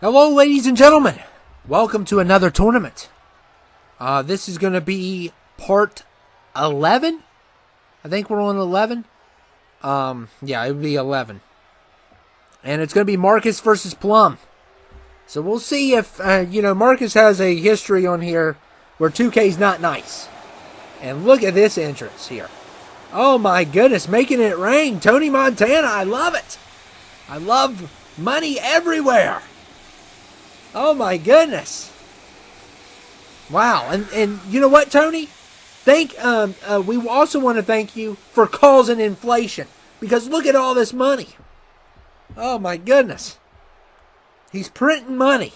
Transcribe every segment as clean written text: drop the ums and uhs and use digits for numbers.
Hello, ladies and gentlemen. Welcome to another tournament. This is going to be part 11. I think we're on 11. Yeah, it would be 11. And it's going to be Marcus versus Plum. So we'll see if, Marcus has a history on here where 2K's not nice. And look at this entrance here. Oh my goodness, making it rain. Tony Montana, I love it. I love money everywhere. Oh my goodness. Wow. And you know what, Tony? We also want to thank you for causing inflation. Because look at all this money. Oh my goodness. He's printing money.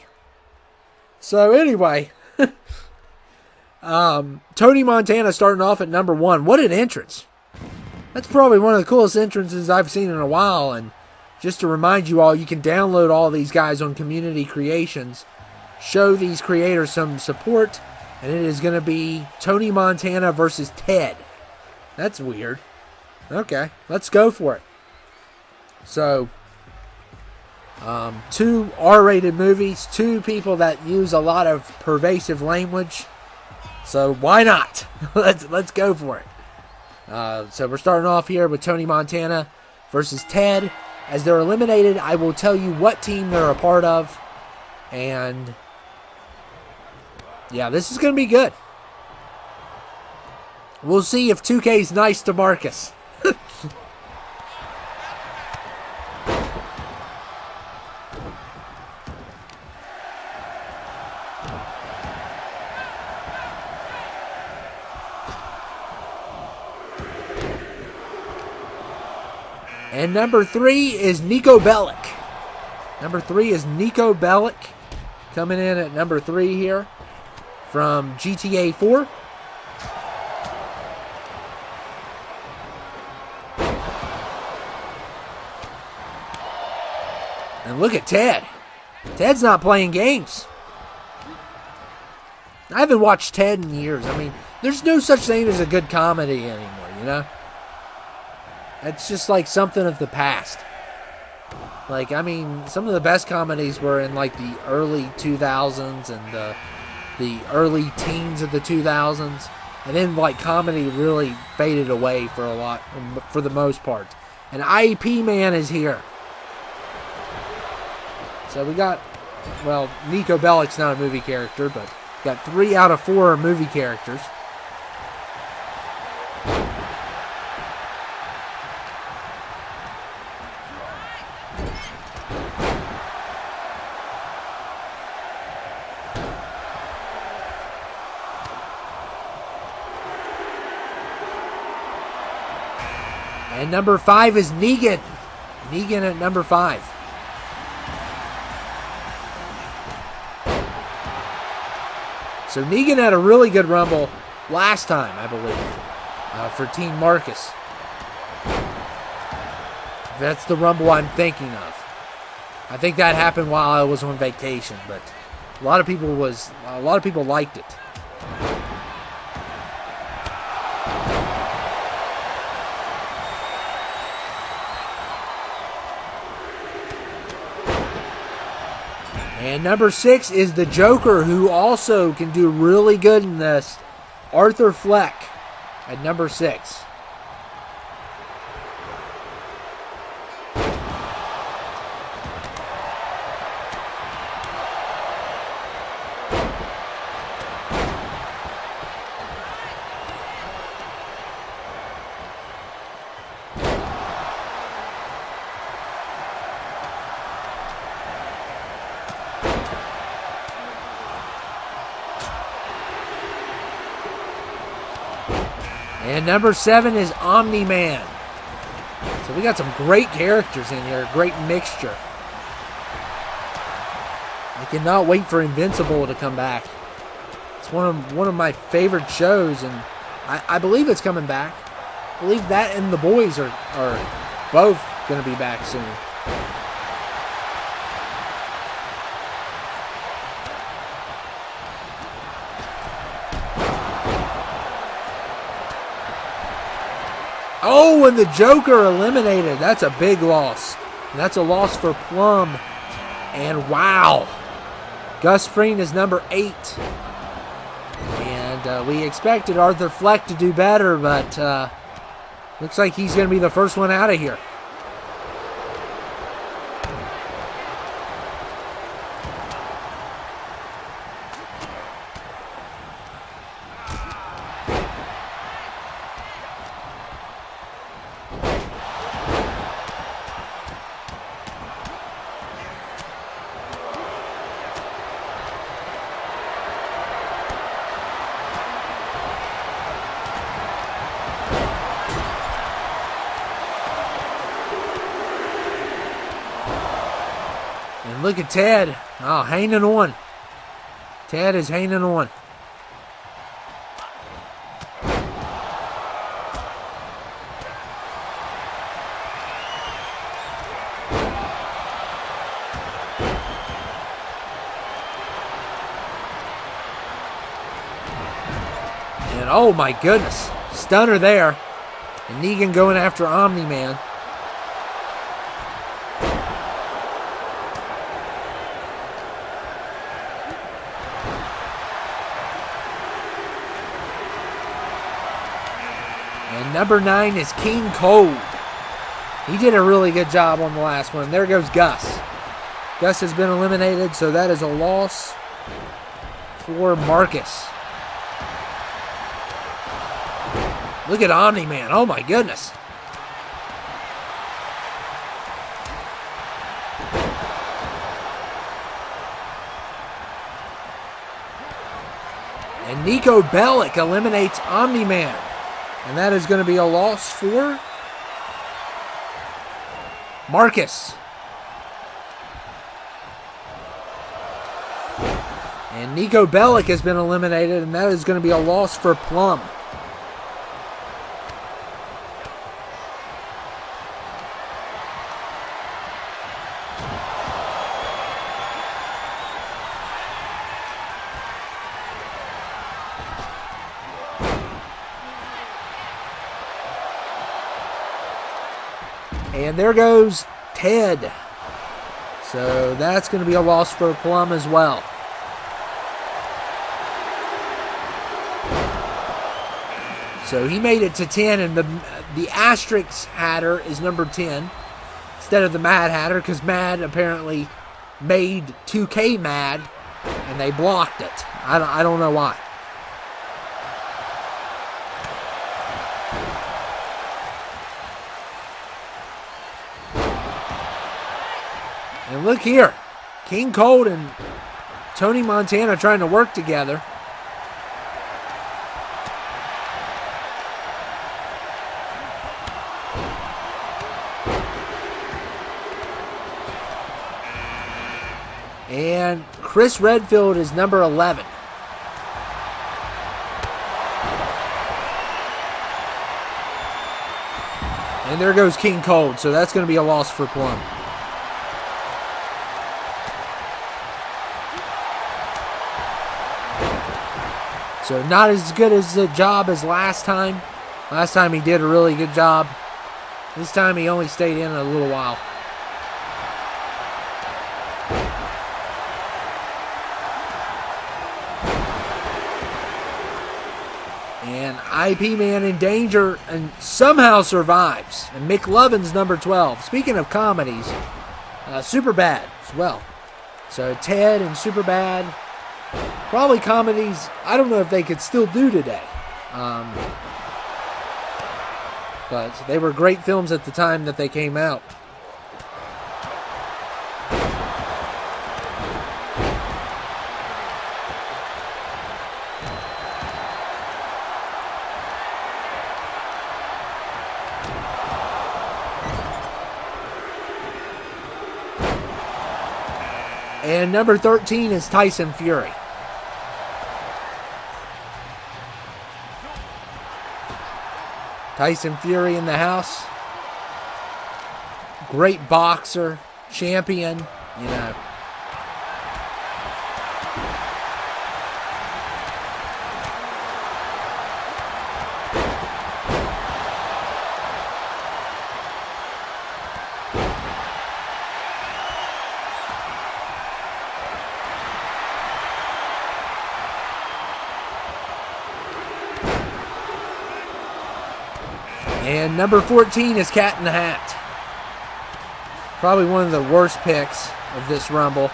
So anyway. Tony Montana starting off at number 1. What an entrance. That's probably one of the coolest entrances I've seen in a while. And just to remind you all, you can download all these guys on Community Creations. Show these creators some support. And it is going to be Tony Montana versus Ted. That's weird. Okay, let's go for it. So, 2 R-rated movies. 2 people that use a lot of pervasive language. So why not? Let's go for it. So we're starting off here with Tony Montana versus Ted. As they're eliminated, I will tell you what team they're a part of. And yeah, this is going to be good. We'll see if 2K's nice to Marcus. And number 3 is Nico Bellic. Number 3 is Nico Bellic. Coming in at number 3 here from GTA 4. And look at Ted. Ted's not playing games. I haven't watched Ted in years. I mean, there's no such thing as a good comedy anymore, you know? It's just like something of the past. Like, I mean, some of the best comedies were in like the early 2000s and the early teens of the 2000s. And then like comedy really faded away for the most part. And IEP Man is here. So we got, well, Nico Bellic's not a movie character, but got 3 out of 4 are movie characters. And number 5 is Negan. Negan at number 5. So Negan had a really good Rumble last time, I believe, for Team Marcus. That's the Rumble I'm thinking of. I think that happened while I was on vacation, but a lot of people liked it. And number 6 is the Joker, who also can do really good in this. Arthur Fleck at number 6. And number 7 is Omni-Man. So we got some great characters in here. Great mixture. I cannot wait for Invincible to come back. It's one of my favorite shows, and I believe it's coming back. I believe that and The Boys are both going to be back soon. Oh, and the Joker eliminated. That's a big loss. And that's a loss for Plum And wow, Gus Fring is number 8. And we expected Arthur Fleck to do better, but looks like he's going to be the first one out of here. And look at Ted. Oh, hanging on. Ted is hanging on. And oh my goodness. Stunner there. And Negan going after Omni-Man. And number 9 is King Cold. He did a really good job on the last one. There goes Gus. Gus has been eliminated, so that is a loss for Marcus. Look at Omni-Man. Oh my goodness. And Nico Bellic eliminates Omni-Man. And that is going to be a loss for Marcus. And Nico Bellic has been eliminated, and that is going to be a loss for Plum. And there goes Ted. So that's going to be a loss for Plum as well. So he made it to 10, and the Asterix Hatter is number 10 instead of the Mad Hatter, because Mad apparently made 2K mad, and they blocked it. I don't know why. And look here, King Cold and Tony Montana trying to work together. And Chris Redfield is number 11. And there goes King Cold, so that's going to be a loss for Plum. So not as good as the job as last time. Last time he did a really good job. This time he only stayed in a little while. And IP Man in danger and somehow survives. And Mick Lovin's number 12. Speaking of comedies, Superbad as well. So Ted and Superbad. Probably comedies I don't know if they could still do today. But they were great films at the time that they came out. And number 13 is Tyson Fury. Tyson Fury in the house. Great boxer, champion, you know. And number 14 is Cat in the Hat. Probably one of the worst picks of this Rumble,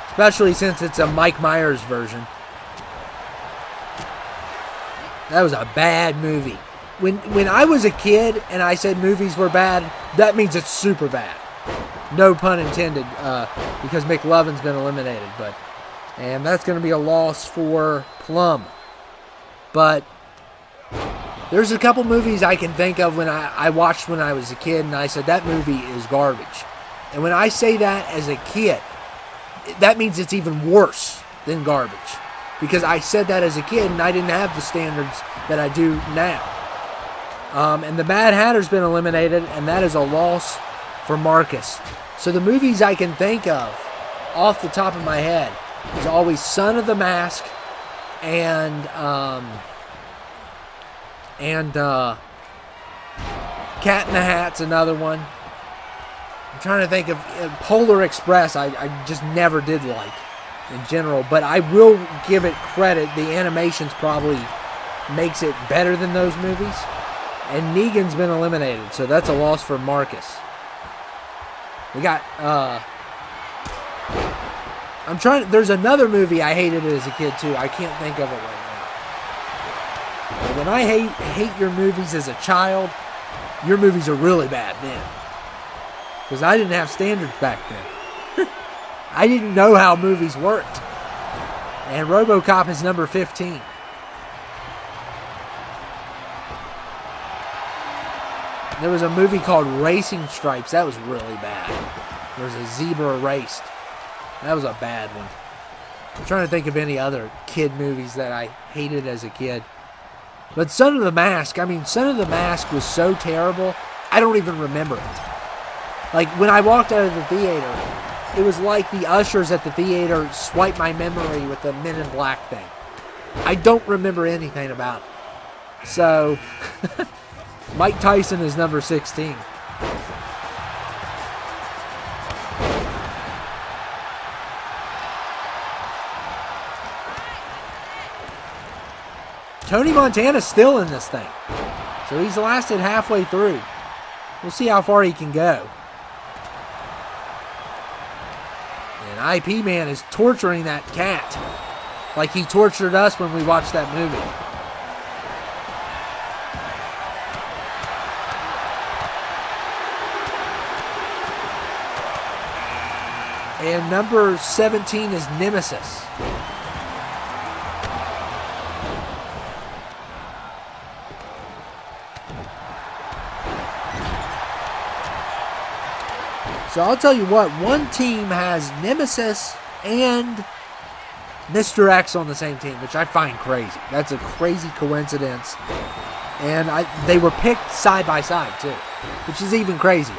especially since it's a Mike Myers version. That was a bad movie. When I was a kid and I said movies were bad, that means it's super bad. No pun intended, because McLovin's been eliminated. And that's going to be a loss for Plum. But there's a couple movies I can think of when I watched when I was a kid and I said that movie is garbage. And when I say that as a kid, that means it's even worse than garbage. Because I said that as a kid and I didn't have the standards that I do now. And the Mad Hatter's been eliminated, and that is a loss for Marcus. So the movies I can think of off the top of my head is always Son of the Mask and Cat in the Hat's another one. I'm trying to think of Polar Express. I just never did like in general, but I will give it credit. The animations probably makes it better than those movies. And Negan's been eliminated, so that's a loss for Marcus. We got, there's another movie I hated as a kid too. I can't think of it right now. But when I hate your movies as a child, your movies are really bad then. Because I didn't have standards back then. I didn't know how movies worked. And RoboCop is number 15. There was a movie called Racing Stripes. That was really bad. There was a zebra raced. That was a bad one. I'm trying to think of any other kid movies that I hated as a kid. But Son of the Mask was so terrible, I don't even remember it. Like, when I walked out of the theater, it was like the ushers at the theater swiped my memory with the Men in Black thing. I don't remember anything about it. So... Mike Tyson is number 16. Tony Montana's still in this thing. So he's lasted halfway through. We'll see how far he can go. And IP Man is torturing that cat like he tortured us when we watched that movie. And number 17 is Nemesis. So I'll tell you what, one team has Nemesis and Mr. X on the same team, which I find crazy. That's a crazy coincidence. And they were picked side by side too, which is even crazier.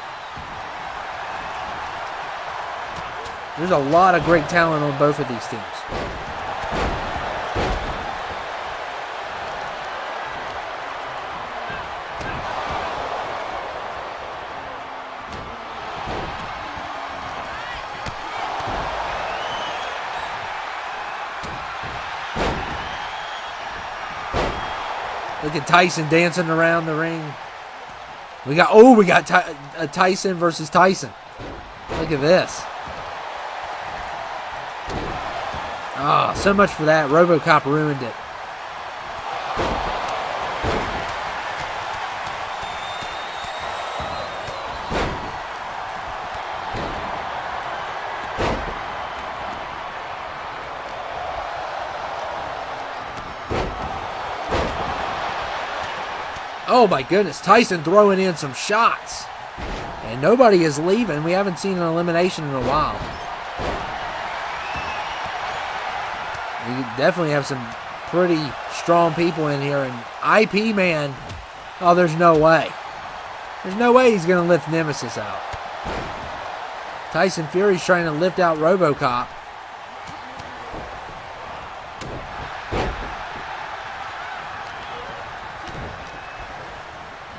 There's a lot of great talent on both of these teams. Look at Tyson dancing around the ring. We got Tyson versus Tyson. Look at this. Ah, so much for that. RoboCop ruined it. Oh my goodness, Tyson throwing in some shots. And nobody is leaving. We haven't seen an elimination in a while. We definitely have some pretty strong people in here. And IP Man, oh, there's no way. There's no way he's going to lift Nemesis out. Tyson Fury's trying to lift out RoboCop.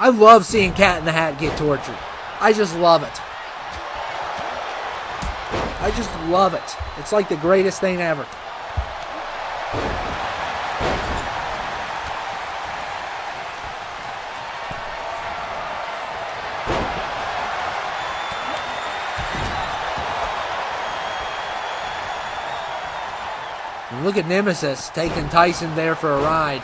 I love seeing Cat in the Hat get tortured. I just love it. I just love it. It's like the greatest thing ever. And look at Nemesis taking Tyson there for a ride.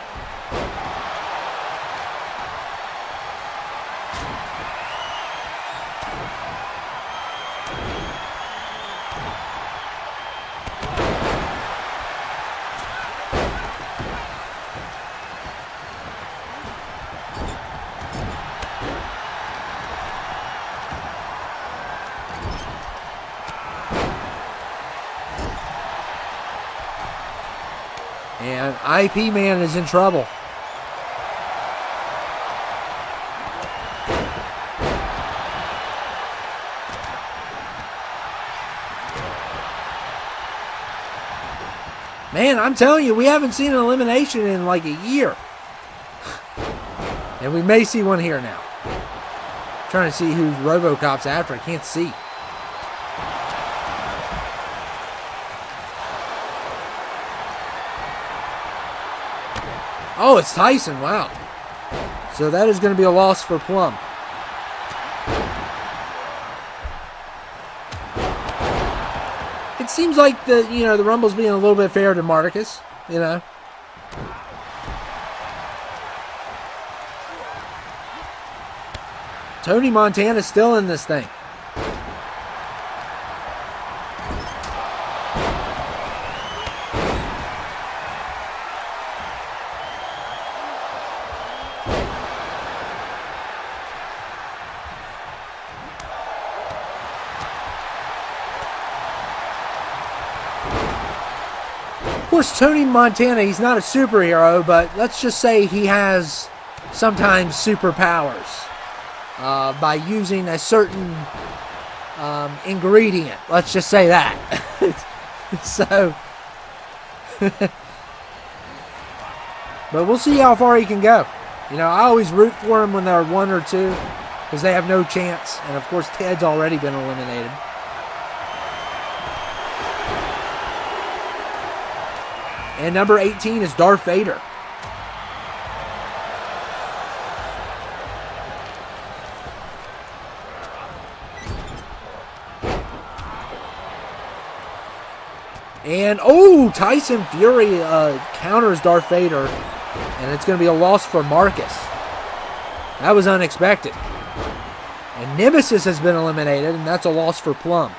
And IP Man is in trouble. Man, I'm telling you, we haven't seen an elimination in like a year. And we may see one here now. I'm trying to see who RoboCop's after. I can't see. Oh, it's Tyson. Wow. So that is going to be a loss for Plum. It seems like the Rumble's being a little bit fair to Marcus, Tony Montana's still in this thing. Of course, Tony Montana, he's not a superhero, but let's just say he has sometimes superpowers by using a certain ingredient. Let's just say that. So, but we'll see how far he can go. I always root for him when they're 1 or 2 because they have no chance. And of course, Ted's already been eliminated. And number 18 is Darth Vader. And, Tyson Fury counters Darth Vader. And it's going to be a loss for Marcus. That was unexpected. And Nemesis has been eliminated, and that's a loss for Plum.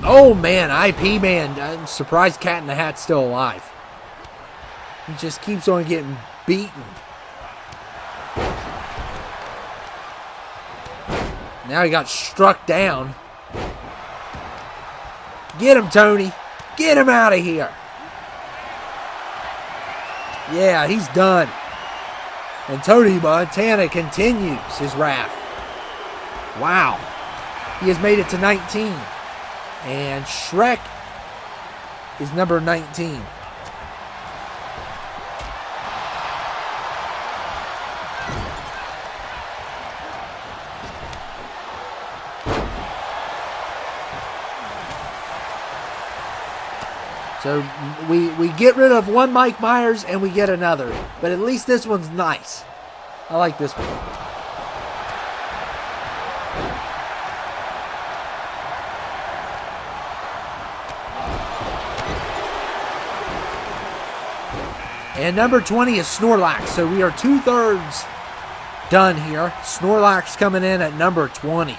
Oh man, IP Man. I'm surprised Cat in the Hat's still alive. He just keeps on getting beaten. Now he got struck down. Get him, Tony. Get him out of here. Yeah, he's done. And Tony Montana continues his wrath. Wow. He has made it to 19. And Shrek is number 19. So we get rid of one Mike Myers and we get another. But at least this one's nice. I like this one. And number 20 is Snorlax. So we are 2/3 done here. Snorlax coming in at number 20.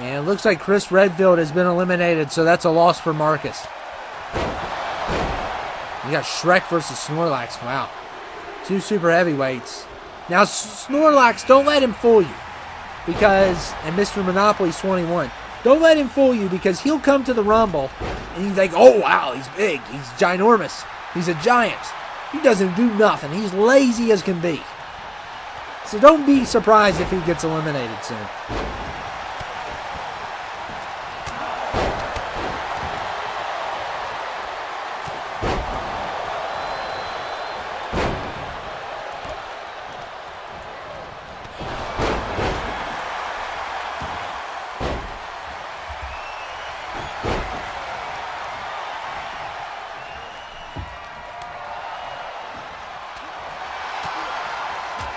And it looks like Chris Redfield has been eliminated, so that's a loss for Marcus. You got Shrek versus Snorlax. Wow. 2 super heavyweights. Now, Snorlax, don't let him fool you. Because, and Mr. Monopoly 21, don't let him fool you because he'll come to the Rumble and you think, oh, wow, he's big. He's ginormous. He's a giant. He doesn't do nothing. He's lazy as can be. So don't be surprised if he gets eliminated soon.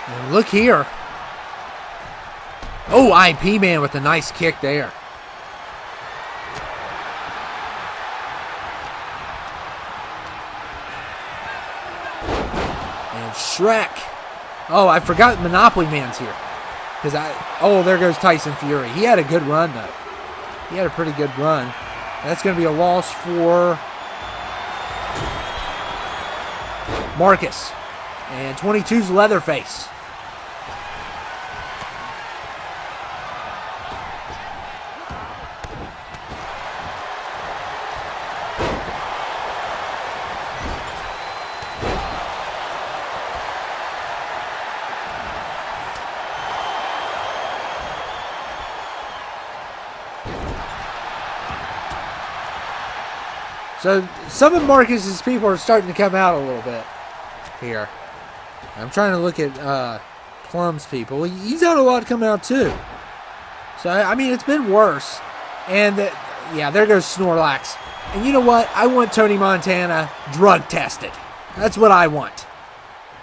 And look here. Oh, IP Man with a nice kick there. And Shrek. Oh, I forgot Monopoly Man's here. Oh, there goes Tyson Fury. He had a good run, though. He had a pretty good run. That's going to be a loss for Marcus. And 22's Leatherface. So some of Marcus's people are starting to come out a little bit here. I'm trying to look at Plum's people. He's had a lot come out too. So, I mean, it's been worse. And, yeah, there goes Snorlax. And you know what? I want Tony Montana drug tested. That's what I want.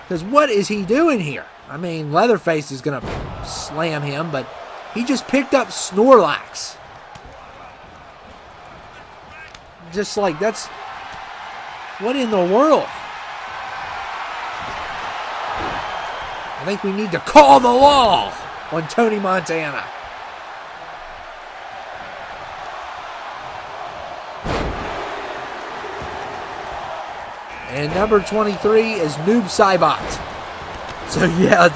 Because what is he doing here? I mean, Leatherface is going to slam him, but he just picked up Snorlax. Just like, that's... What in the world? I think we need to call the law on Tony Montana. And number 23 is Noob Saibot. So yeah,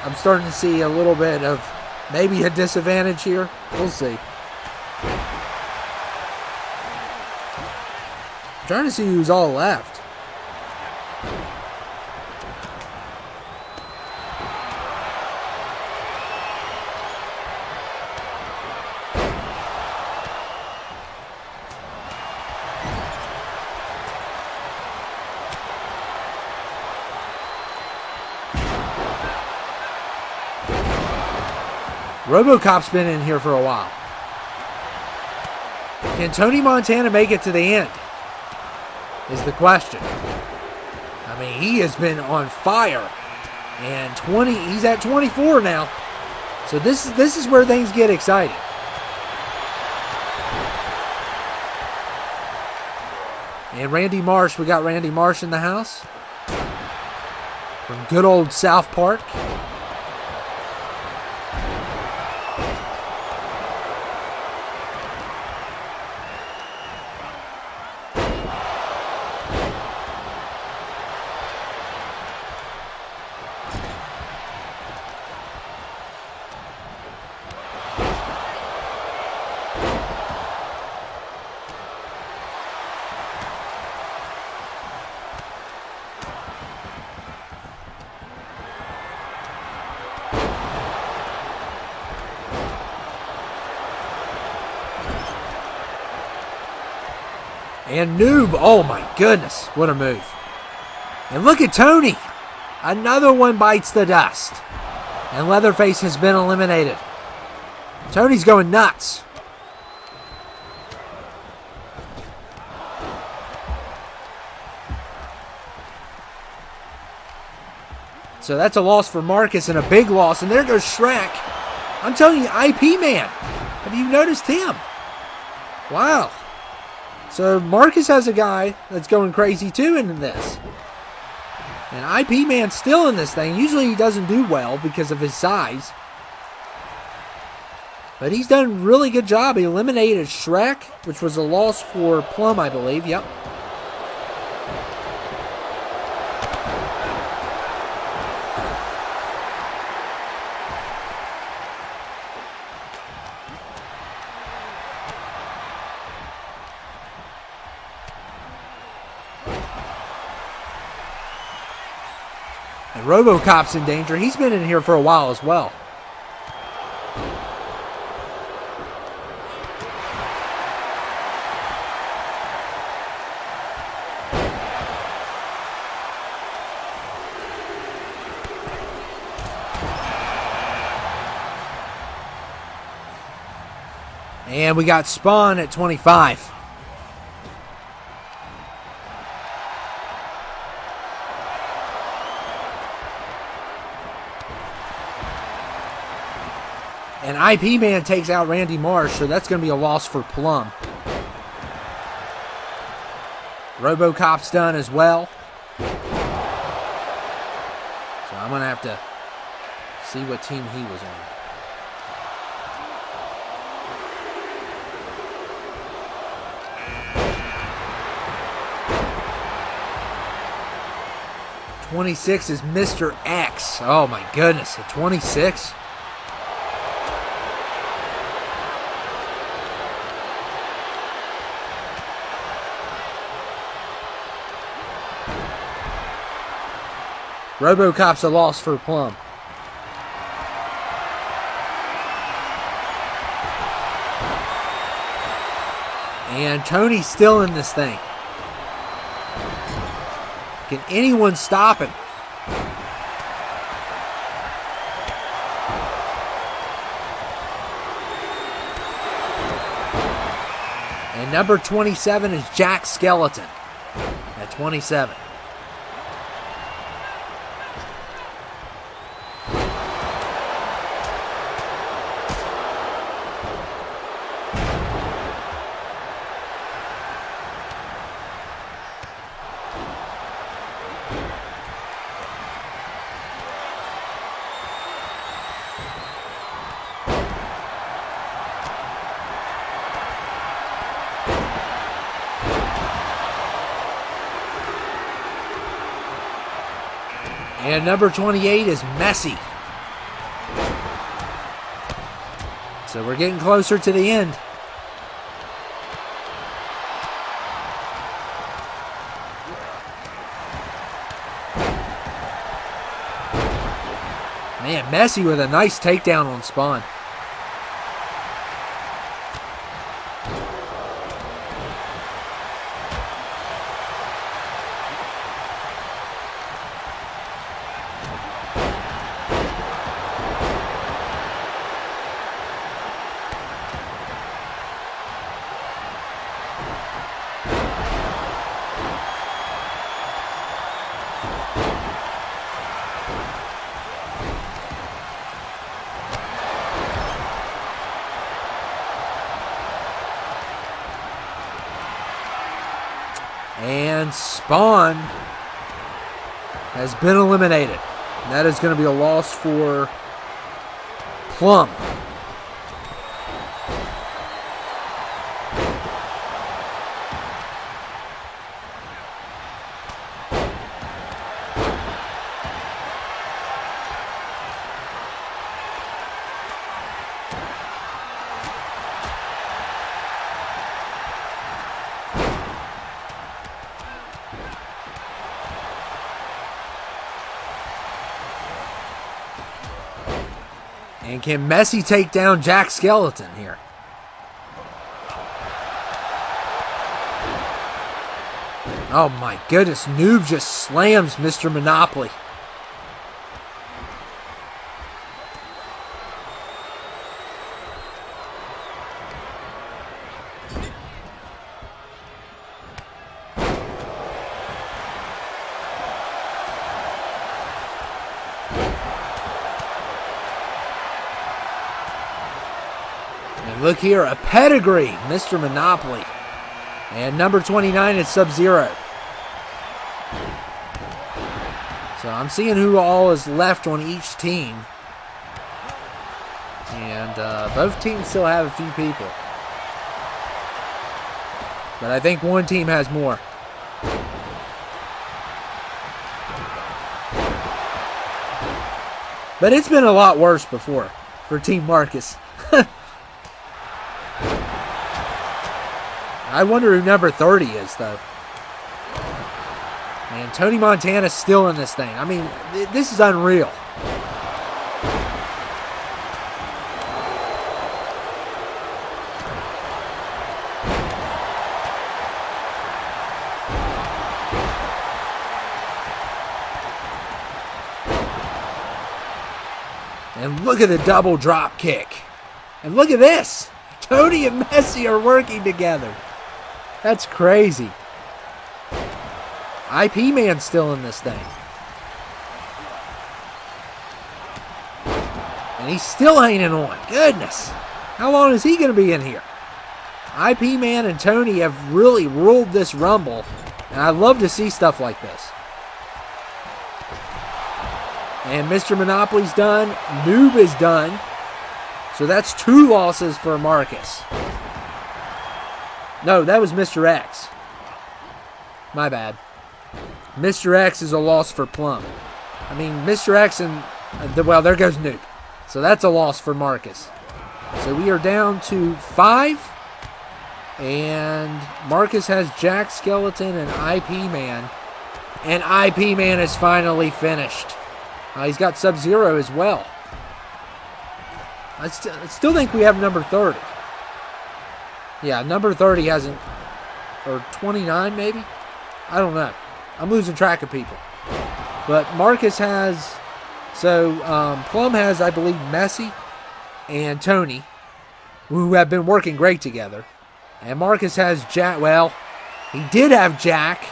I'm starting to see a little bit of maybe a disadvantage here. We'll see. I'm trying to see who's all left. RoboCop's been in here for a while. Can Tony Montana make it to the end? Is the question. I mean, he has been on fire. And he's at 24 now. So this is where things get exciting. And Randy Marsh, we got Randy Marsh in the house. From good old South Park. And Noob, oh my goodness, what a move. And look at Tony. Another one bites the dust. And Leatherface has been eliminated. Tony's going nuts. So that's a loss for Marcus and a big loss. And there goes Shrek. I'm telling you, IP Man. Have you noticed him? Wow. So Marcus has a guy that's going crazy too in this. And IP Man's still in this thing. Usually he doesn't do well because of his size. But he's done a really good job. He eliminated Shrek, which was a loss for Plum, I believe. Yep. And RoboCop's in danger. He's been in here for a while as well. And we got Spawn at 25. And IP Man takes out Randy Marsh, so that's going to be a loss for Plum. RoboCop's done as well. So I'm going to have to see what team he was on. #26 is Mr. X. Oh my goodness, at 26? RoboCop's a loss for Plum. And Tony's still in this thing. Can anyone stop him? And number 27 is Jack Skeleton at 27. And number 28 is Messy. So we're getting closer to the end. Man, Messy with a nice takedown on Spawn. And Spawn has been eliminated. That is going to be a loss for Plum. And can Messy take down Jack Skeleton here? Oh my goodness, Noob just slams Mr. Monopoly. And look here, a pedigree, Mr. Monopoly. And number 29 is Sub-Zero. So I'm seeing who all is left on each team. And both teams still have a few people. But I think one team has more. But it's been a lot worse before for Team Marcus. I wonder who number 30 is, though. And Tony Montana's still in this thing. I mean, this is unreal. And look at the double drop kick. And look at this. Tony and Messi are working together. That's crazy. IP Man's still in this thing. And he's still hanging on. Goodness. How long is he going to be in here? IP Man and Tony have really ruled this Rumble. And I love to see stuff like this. And Mr. Monopoly's done. Noob is done. So that's 2 losses for Marcus. No, that was Mr. X. My bad. Mr. X is a loss for Plum. I mean, Mr. X and... well, there goes Noob. So that's a loss for Marcus. So we are down to 5. And Marcus has Jack Skeleton and IP Man. And IP Man is finally finished. He's got Sub-Zero as well. I still think we have number 30. Yeah, number 30 hasn't... or 29 maybe? I don't know. I'm losing track of people. But Marcus has... so, Plum has, I believe, Messi and Tony, who have been working great together. And Marcus has Jack... well, he did have Jack,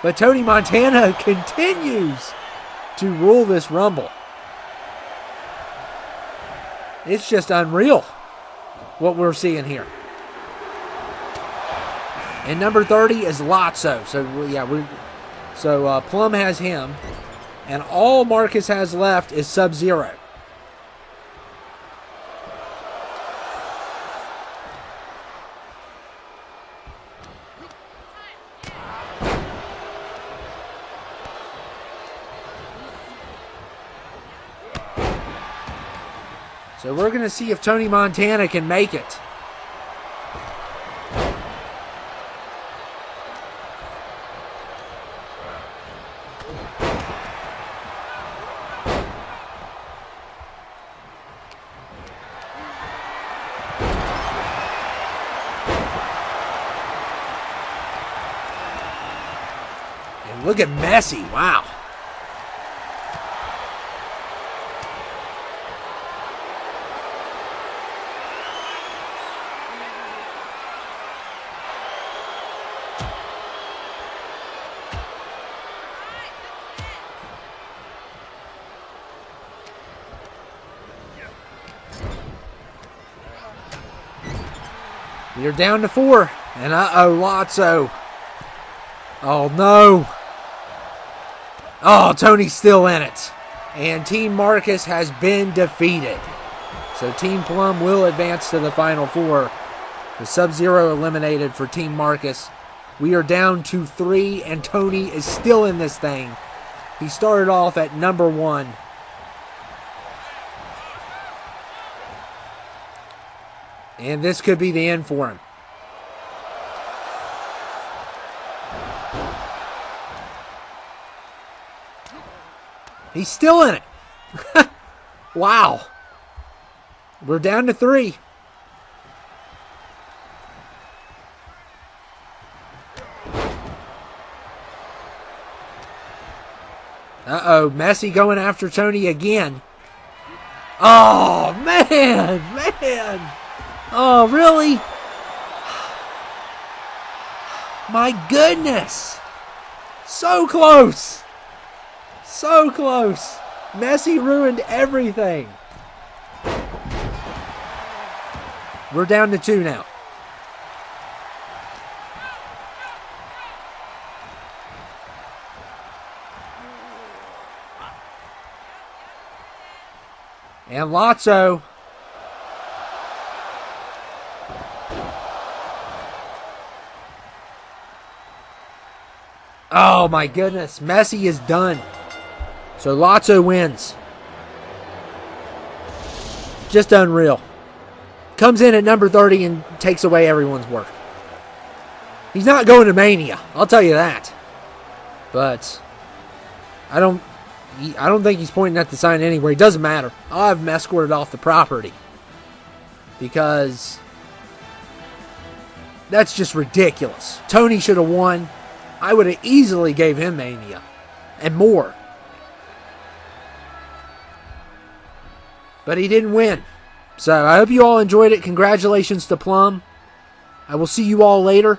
but Tony Montana continues to rule this Rumble. It's just unreal what we're seeing here. And number 30 is Lotso. So, yeah, Plum has him. And all Marcus has left is Sub-Zero. So we're going to see if Tony Montana can make it. And look at Messi. Wow. You're down to 4. And Lotso. Oh, no. Oh, Tony's still in it. And Team Marcus has been defeated. So Team Plum will advance to the Final 4. The Sub-Zero eliminated for Team Marcus. We are down to 3, and Tony is still in this thing. He started off at number 1. And this could be the end for him. He's still in it. Wow. We're down to 3. Uh-oh, Messi going after Tony again. Oh, man. Oh, really? My goodness. So close. So close. Messi ruined everything. We're down to 2 now. And Lotso. Oh my goodness. Messi is done. So Lotso wins. Just unreal. Comes in at number 30 and takes away everyone's work. He's not going to Mania. I'll tell you that. But I don't think he's pointing at the sign anywhere. It doesn't matter. I'll have him escorted off the property. Because that's just ridiculous. Tony should have won. I would have easily gave him Mania. And more. But he didn't win. So I hope you all enjoyed it. Congratulations to Plum. I will see you all later.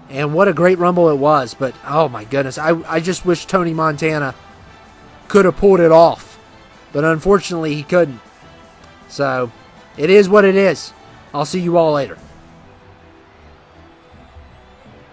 And what a great Rumble it was. But, oh my goodness. I just wish Tony Montana could have pulled it off. But unfortunately, he couldn't. So, it is what it is. I'll see you all later.